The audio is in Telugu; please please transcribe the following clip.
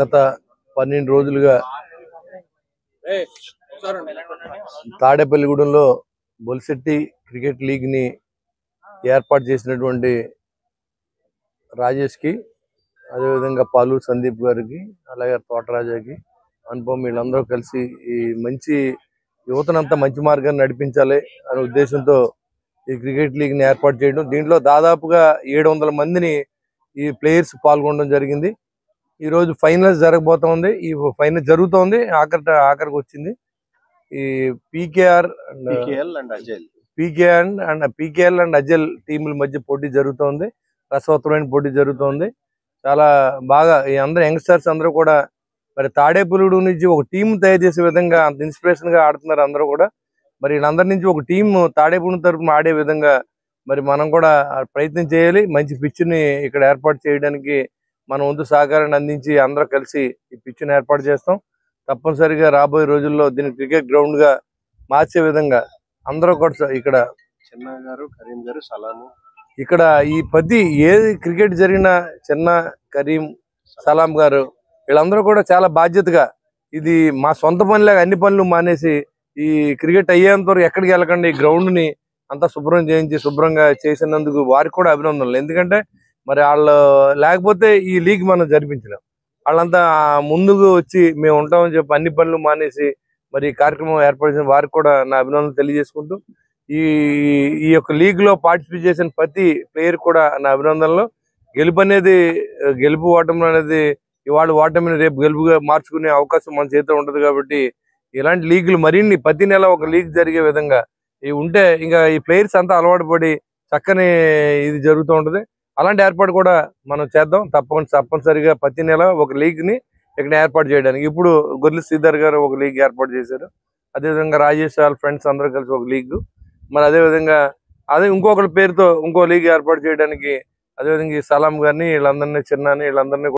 గత 12 రోజులుగా తాడేపల్లిగూడెంలో బొలిశెట్టి క్రికెట్ లీగ్ ని ఏర్పాటు చేసినటువంటి రాజేష్ కి, అదేవిధంగా పాలు సందీప్ గారికి, అలాగే తోటరాజాకి, అనుపమ్ వీళ్ళందరూ కలిసి ఈ మంచి యువతనంతా మంచి మార్గాన్ని నడిపించాలి అనే ఉద్దేశంతో ఈ క్రికెట్ లీగ్ ని ఏర్పాటు చేయడం. దీంట్లో దాదాపుగా 700 మందిని ఈ ప్లేయర్స్ పాల్గొనడం జరిగింది. ఈ రోజు ఫైనల్స్ జరగబోతోంది. ఈ ఫైనల్ జరుగుతోంది, ఆఖరికి వచ్చింది. ఈ పీకేఎల్ అండ్ అజల్ టీముల మధ్య పోటీ జరుగుతోంది. రసవత్తరమైన పోటీ జరుగుతోంది. చాలా బాగా ఈ అందరూ యంగ్స్టర్స్ అందరూ కూడా మరి తాడేపల్లిగూడెం నుంచి ఒక టీం తయారు చేసే విధంగా అంత ఇన్స్పిరేషన్ గా ఆడుతున్నారు అందరూ కూడా. మరి వీళ్ళందరి నుంచి ఒక టీం తాడేపల్లిగూడెం తరఫున ఆడే విధంగా మరి మనం కూడా ప్రయత్నం చేయాలి. మంచి పిచ్ ని ఇక్కడ ఏర్పాటు చేయడానికి మన వంతు సహకారాన్ని అందించి అందరూ కలిసి ఈ పిచ్ ని ఏర్పాటు చేస్తాం. తప్పనిసరిగా రాబోయే రోజుల్లో దీన్ని క్రికెట్ గ్రౌండ్ గా మార్చే విధంగా అందరూ కూడా ఇక్కడ చిన్న గారు, కరీం గారు, సలాము, ఇక్కడ ఈ పది ఏది క్రికెట్ జరిగిన చిన్న, కరీం, సలాం గారు వీళ్ళందరూ కూడా చాలా బాధ్యతగా ఇది మా సొంత పనిలాగా అన్ని పనులు మానేసి ఈ క్రికెట్ అయ్యేంత వరకు ఎక్కడికి వెళ్ళకండి ఈ గ్రౌండ్ ని అంతా శుభ్రం చేయించి శుభ్రంగా చేసినందుకు వారికి కూడా అభినందనలు. ఎందుకంటే మరి వాళ్ళు లేకపోతే ఈ లీగ్ మనం జరిపించలేం. వాళ్ళంతా ముందుకు వచ్చి మేము ఉంటామని చెప్పి అన్ని పనులు మానేసి మరి ఈ కార్యక్రమం ఏర్పాటు చేసిన వారికి కూడా నా అభినందనలు తెలియజేసుకుంటూ ఈ ఈ యొక్క లీగ్ లో పార్టిసిపేట్ చేసిన ప్రతి ప్లేయర్ కూడా నా అభినందనలు. గెలుపు ఓటమి అనేది ఇవాళ ఓటమిని రేపు గెలుపుగా మార్చుకునే అవకాశం మన చేతిలో ఉంటది. కాబట్టి ఇలాంటి లీగులు మరిన్ని ప్రతి నెల ఒక లీగ్ జరిగే విధంగా ఉంటే ఇంకా ఈ ప్లేయర్స్ అంతా అలవాటు పడి చక్కని ఇది జరుగుతూ ఉంటది. అలాంటి ఏర్పాటు కూడా మనం చేద్దాం. తప్పనిసరిగా ప్రతి నెల ఒక లీగ్ ని ఇక్కడ ఏర్పాటు చేయడానికి ఇప్పుడు గొర్రెల శ్రీధర్ గారు ఒక లీగ్ ఏర్పాటు చేశారు. అదేవిధంగా రాజేష్ వాళ్ళ ఫ్రెండ్స్ అందరూ కలిసి ఒక లీగ్, మరి అదేవిధంగా ఇంకొకరి పేరుతో ఇంకో లీగ్ ఏర్పాటు చేయడానికి అదేవిధంగా ఈ సలాం గారిని వీళ్ళందరినీ, చిన్నాని వీళ్ళందరినీ